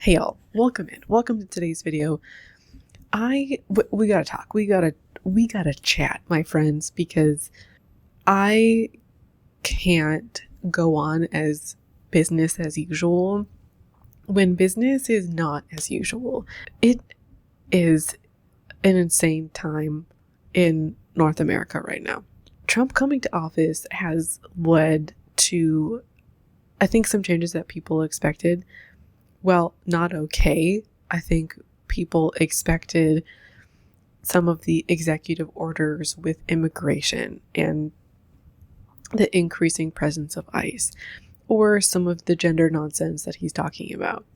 Hey y'all, welcome in. Welcome to today's video. We gotta talk. We gotta chat, my friends, because I can't go on as business as usual when business is not as usual. It is an insane time in North America right now. Trump coming to office has led to, I think, some changes that people expected. Well, not okay. I think people expected some of the executive orders with immigration and the increasing presence of ICE, or some of the gender nonsense that he's talking about.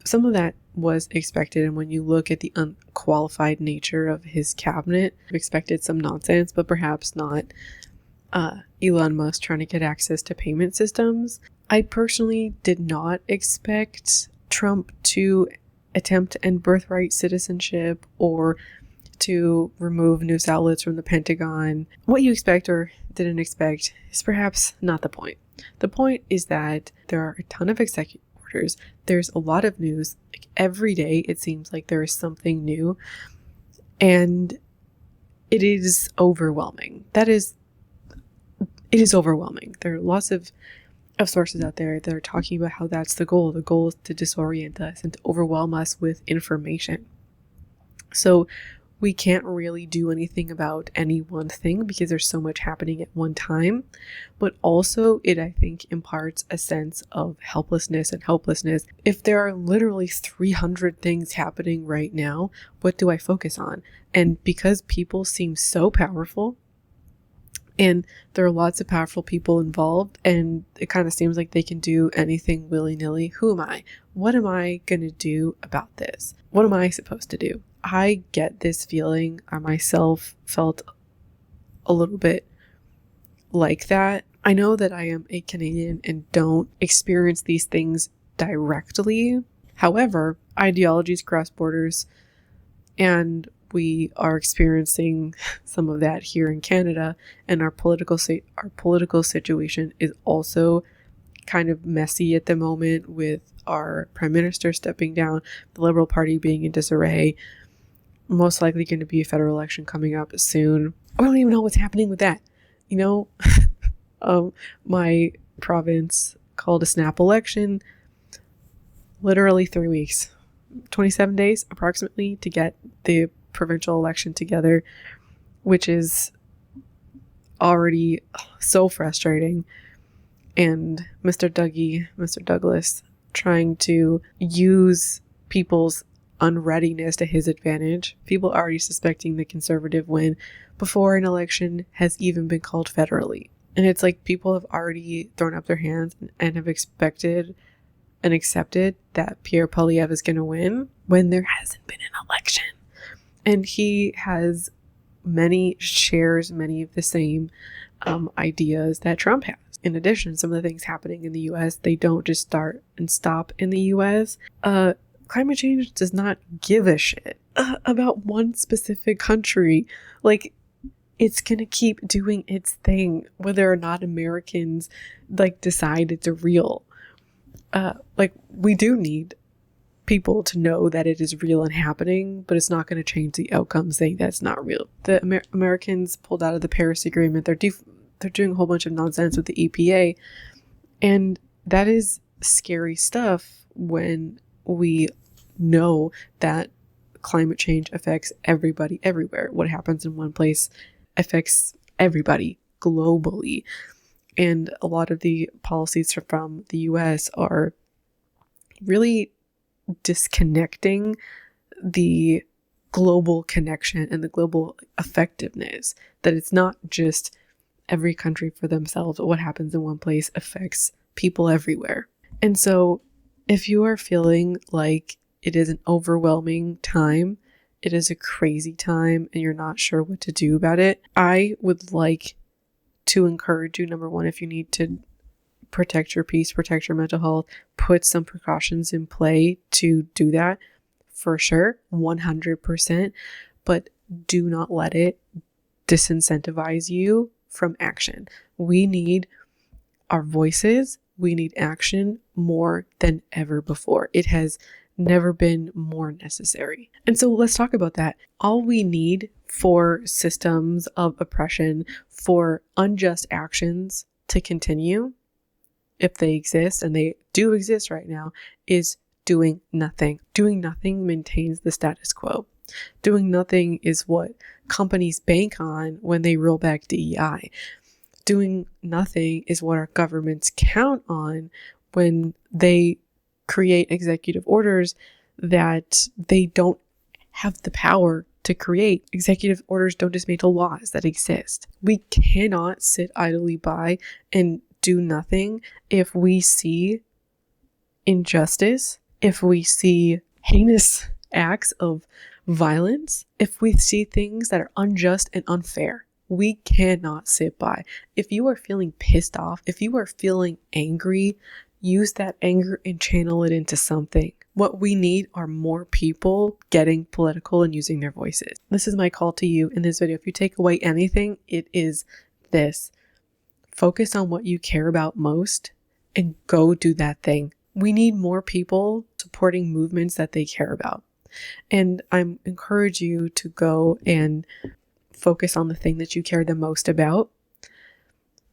Some of that was expected, and when you look at the unqualified nature of his cabinet, expected some nonsense, but perhaps not Elon Musk trying to get access to payment systems. I personally did not expect Trump to attempt to end birthright citizenship or to remove news outlets from the Pentagon. What you expect or didn't expect is perhaps not the point. The point is that there are a ton of executive orders. There's a lot of news. Like every day, it seems like there is something new, and it is overwhelming. It is overwhelming. There are lots of sources out there that are talking about how that's the goal. The goal is to disorient us and to overwhelm us with information. So we can't really do anything about any one thing because there's so much happening at one time. But also it, I think, imparts a sense of helplessness and hopelessness. If there are literally 300 things happening right now, what do I focus on? And because people seem so powerful, and there are lots of powerful people involved, and it kind of seems like they can do anything willy-nilly. Who am I? What am I going to do about this? What am I supposed to do? I get this feeling. I myself felt a little bit like that. I know that I am a Canadian and don't experience these things directly. However, ideologies cross borders, and we are experiencing some of that here in Canada, and our political situation is also kind of messy at the moment, with our prime minister stepping down, the Liberal Party being in disarray, most likely going to be a federal election coming up soon. I don't even know what's happening with that. My province called a snap election, literally 3 weeks, 27 days approximately to get the provincial election together, which is already so frustrating. And Mr. Douglas, trying to use people's unreadiness to his advantage. People already suspecting the Conservative win before an election has even been called federally. And it's like people have already thrown up their hands and have expected and accepted that Pierre Poilievre is going to win when there hasn't been an election. And he shares many of the same ideas that Trump has. In addition, some of the things happening in the US, they don't just start and stop in the US. Climate change does not give a shit about one specific country. Like, it's gonna keep doing its thing, whether or not Americans decide it's real. We do need people to know that it is real and happening, but it's not going to change the outcome saying that's not real. The Americans pulled out of the Paris Agreement. They're doing a whole bunch of nonsense with the EPA, and that is scary stuff when we know that climate change affects everybody everywhere. What happens in one place affects everybody globally, and a lot of the policies from the US are really disconnecting the global connection and the global effectiveness, that it's not just every country for themselves. What happens in one place affects people everywhere. And so if you are feeling like it is an overwhelming time, it is a crazy time, and you're not sure what to do about it, I would like to encourage you, number one, if you need to protect your peace, protect your mental health, put some precautions in play to do that, for sure, 100%, but do not let it disincentivize you from action. We need our voices, we need action more than ever before. It has never been more necessary. And so let's talk about that. All we need for systems of oppression, for unjust actions to continue, if they exist, and they do exist right now, is doing nothing. Doing nothing maintains the status quo. Doing nothing is what companies bank on when they roll back DEI. Doing nothing is what our governments count on when they create executive orders that they don't have the power to create. Executive orders don't dismantle laws that exist. We cannot sit idly by and do nothing if we see injustice, if we see heinous acts of violence, if we see things that are unjust and unfair. We cannot sit by. If you are feeling pissed off, if you are feeling angry, use that anger and channel it into something. What we need are more people getting political and using their voices. This is my call to you in this video. If you take away anything, it is this. Focus on what you care about most and go do that thing. We need more people supporting movements that they care about. And I encourage you to go and focus on the thing that you care the most about,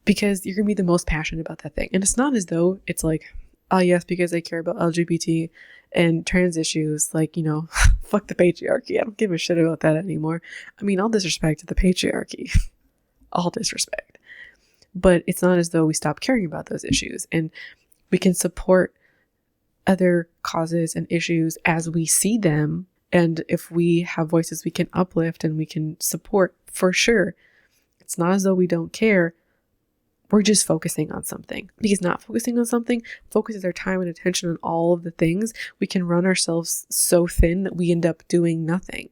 because you're going to be the most passionate about that thing. And it's not as though it's like, oh yes, because I care about LGBT and trans issues, like, fuck the patriarchy. I don't give a shit about that anymore. I mean, all disrespect to the patriarchy. All disrespect. But it's not as though we stop caring about those issues, and we can support other causes and issues as we see them. And if we have voices we can uplift and we can support, for sure. It's not as though we don't care. We're just focusing on something. Because not focusing on something focuses our time and attention on all of the things. We can run ourselves so thin that we end up doing nothing.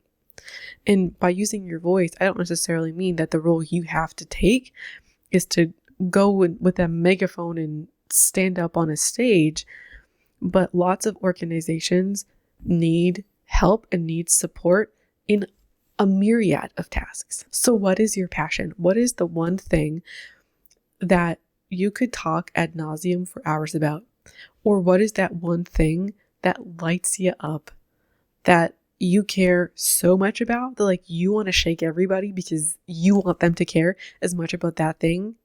And by using your voice, I don't necessarily mean that the role you have to take is to go with a megaphone and stand up on a stage. But lots of organizations need help and need support in a myriad of tasks. So what is your passion? What is the one thing that you could talk ad nauseum for hours about? Or what is that one thing that lights you up, that you care so much about, that you want to shake everybody because you want them to care as much about that thing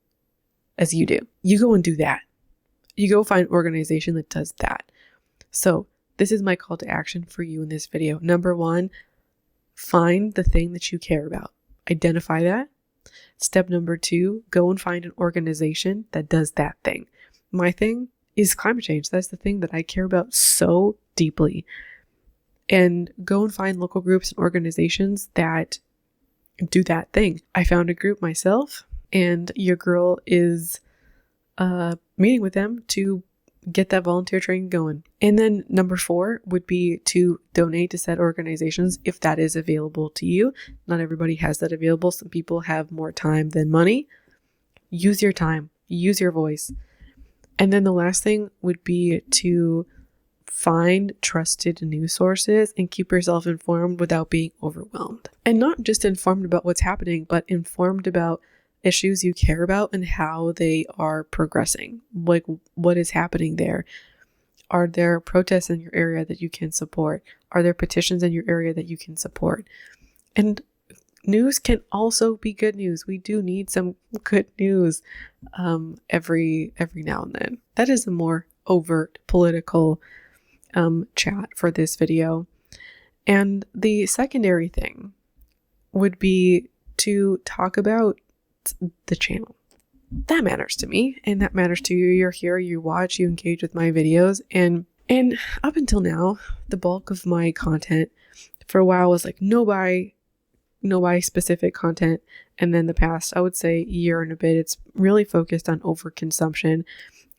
as you do? You go and do that. You go find an organization that does that. So this is my call to action for you in this video. Number one, find the thing that you care about. Identify that. Step number two, go and find an organization that does that thing. My thing is climate change. That's the thing that I care about so deeply. And go and find local groups and organizations that do that thing. I found a group myself, and your girl is meeting with them to get that volunteer training going. And then number four would be to donate to said organizations if that is available to you. Not everybody has that available. Some people have more time than money. Use your time, use your voice. And then the last thing would be to find trusted news sources and keep yourself informed without being overwhelmed. And not just informed about what's happening, but informed about issues you care about and how they are progressing. Like, what is happening there? Are there protests in your area that you can support? Are there petitions in your area that you can support? And news can also be good news. We do need some good news every now and then. That is a more overt political chat for this video. And the secondary thing would be to talk about the channel. That matters to me, and that matters to you. You're here, you watch, you engage with my videos, and up until now, the bulk of my content for a while was like no buy specific content, and then the past, I would say, year and a bit, it's really focused on overconsumption.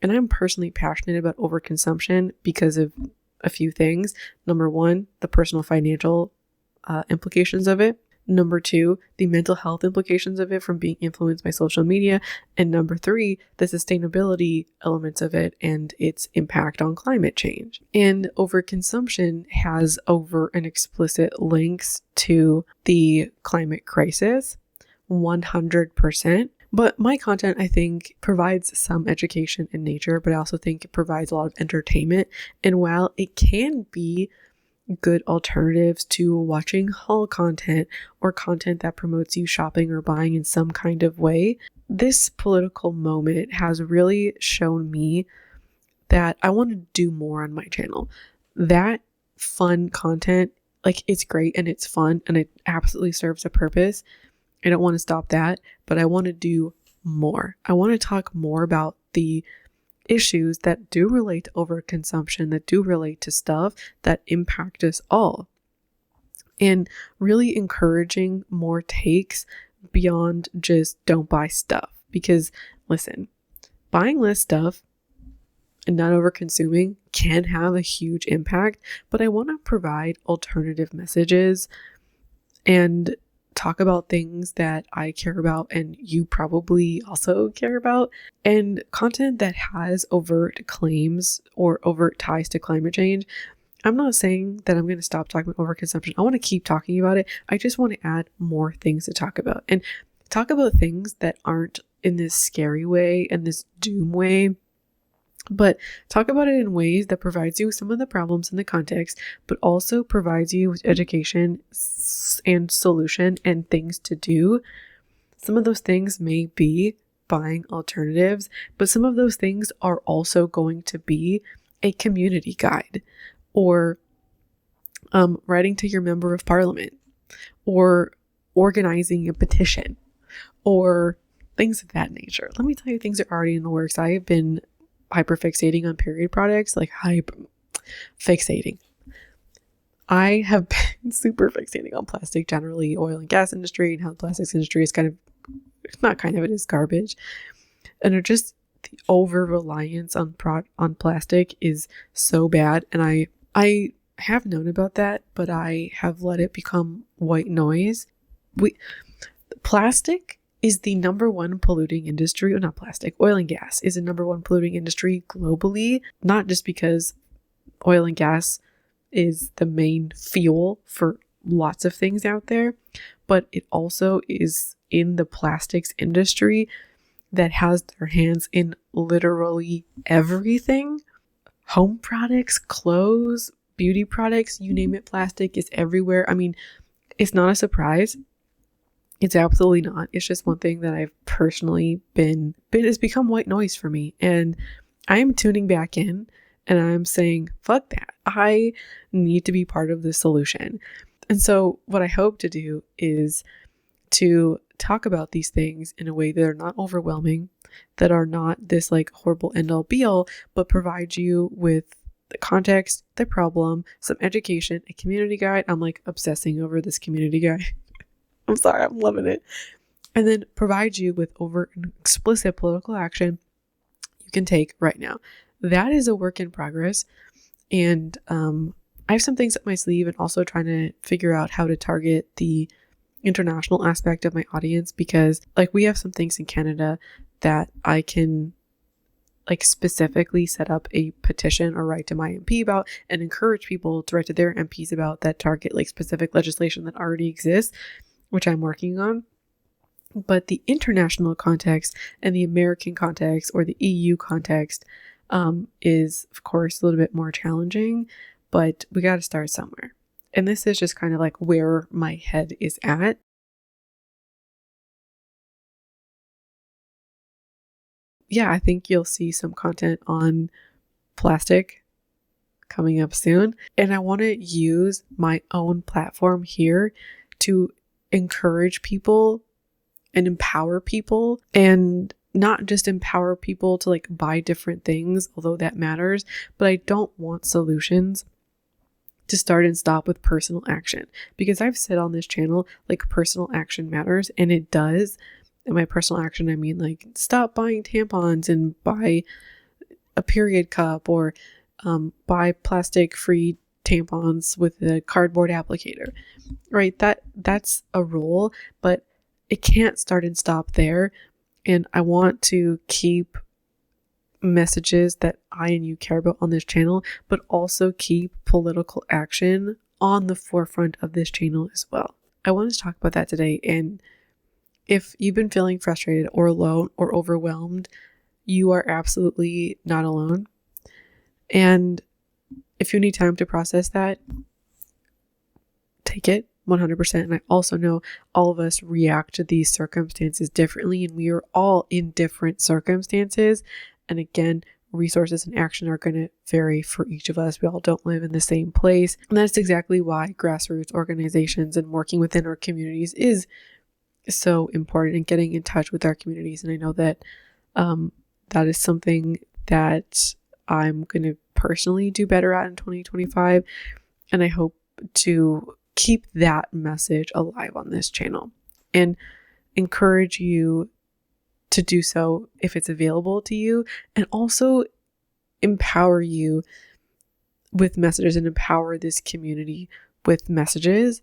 And I'm personally passionate about overconsumption because of a few things. Number one, the personal financial implications of it. Number two, the mental health implications of it from being influenced by social media. And number three, the sustainability elements of it and its impact on climate change. And overconsumption has overt and explicit links to the climate crisis, 100%. But my content, I think, provides some education in nature, but I also think it provides a lot of entertainment. And while it can be good alternatives to watching haul content or content that promotes you shopping or buying in some kind of way, this political moment has really shown me that I want to do more on my channel. That fun content, like, it's great and it's fun and it absolutely serves a purpose. I don't want to stop that, but I want to do more. I want to talk more about the issues that do relate to overconsumption, that do relate to stuff that impact us all, and really encouraging more takes beyond just don't buy stuff. Because listen, buying less stuff and not over consuming can have a huge impact, but I want to provide alternative messages and talk about things that I care about and you probably also care about, and content that has overt claims or overt ties to climate change. I'm not saying that I'm going to stop talking about overconsumption. I want to keep talking about it. I just want to add more things to talk about and talk about things that aren't in this scary way and this doom way, but talk about it in ways that provides you with some of the problems in the context, but also provides you with education and solution and things to do. Some of those things may be buying alternatives, but some of those things are also going to be a community guide, or writing to your member of parliament, or organizing a petition, or things of that nature. Let me tell you, things are already in the works. I have been hyperfixating on period products, like fixating. I have been super fixating on plastic generally, oil and gas industry, and how the plastics industry is it is garbage. And it just, the over reliance on plastic is so bad. And I have known about that, but I have let it become white noise. Plastic is the number one polluting industry, or not plastic, oil and gas is the number one polluting industry globally, not just because oil and gas is the main fuel for lots of things out there, but it also is in the plastics industry that has their hands in literally everything. Home products, clothes, beauty products, you name it, plastic is everywhere. I mean, it's not a surprise. It's absolutely not. It's just one thing that I've personally it's become white noise for me. And I am tuning back in and I'm saying, fuck that. I need to be part of the solution. And so what I hope to do is to talk about these things in a way that are not overwhelming, that are not this like horrible end all be all, but provide you with the context, the problem, some education, a community guide. I'm like obsessing over this community guide. I'm sorry, I'm loving it. And then provide you with overt and explicit political action you can take right now. That is a work in progress. And I have some things up my sleeve, and also trying to figure out how to target the international aspect of my audience, because like we have some things in Canada that I can like specifically set up a petition or write to my MP about and encourage people to write to their MPs about, that target like specific legislation that already exists, which I'm working on. But the international context and the American context or the EU context is of course a little bit more challenging, but we got to start somewhere. And this is just kind of like where my head is at. Yeah, I think you'll see some content on plastic coming up soon. And I want to use my own platform here to encourage people and empower people, and not just empower people to like buy different things, although that matters, but I don't want solutions to start and stop with personal action, because I've said on this channel, like, personal action matters, and it does. And by personal action, I mean like stop buying tampons and buy a period cup, or buy plastic-free tampons with a cardboard applicator, right? That's a rule, but it can't start and stop there. And I want to keep messages that I and you care about on this channel, but also keep political action on the forefront of this channel as well. I want to talk about that today, and if you've been feeling frustrated or alone or overwhelmed, you are absolutely not alone. And if you need time to process that, take it 100%. And I also know all of us react to these circumstances differently, and we are all in different circumstances. And again, resources and action are going to vary for each of us. We all don't live in the same place. And that's exactly why grassroots organizations and working within our communities is so important, and getting in touch with our communities. And I know that that is something that I'm going to personally do better at in 2025. And I hope to keep that message alive on this channel and encourage you to do so if it's available to you, and also empower you with messages and empower this community with messages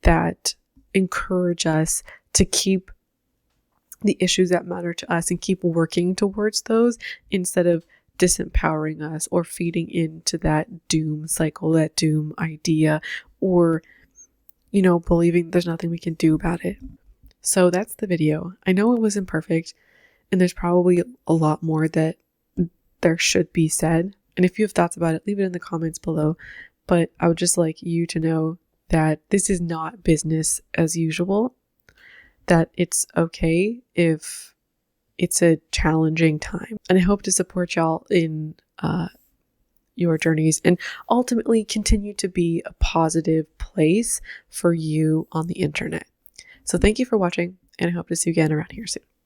that encourage us to keep the issues that matter to us and keep working towards those, instead of disempowering us or feeding into that doom cycle, that doom idea, or, believing there's nothing we can do about it. So that's the video. I know it wasn't perfect, and there's probably a lot more that there should be said. And if you have thoughts about it, leave it in the comments below. But I would just like you to know that this is not business as usual, that it's okay if it's a challenging time. And I hope to support y'all in your journeys and ultimately continue to be a positive place for you on the internet. So thank you for watching, and I hope to see you again around here soon.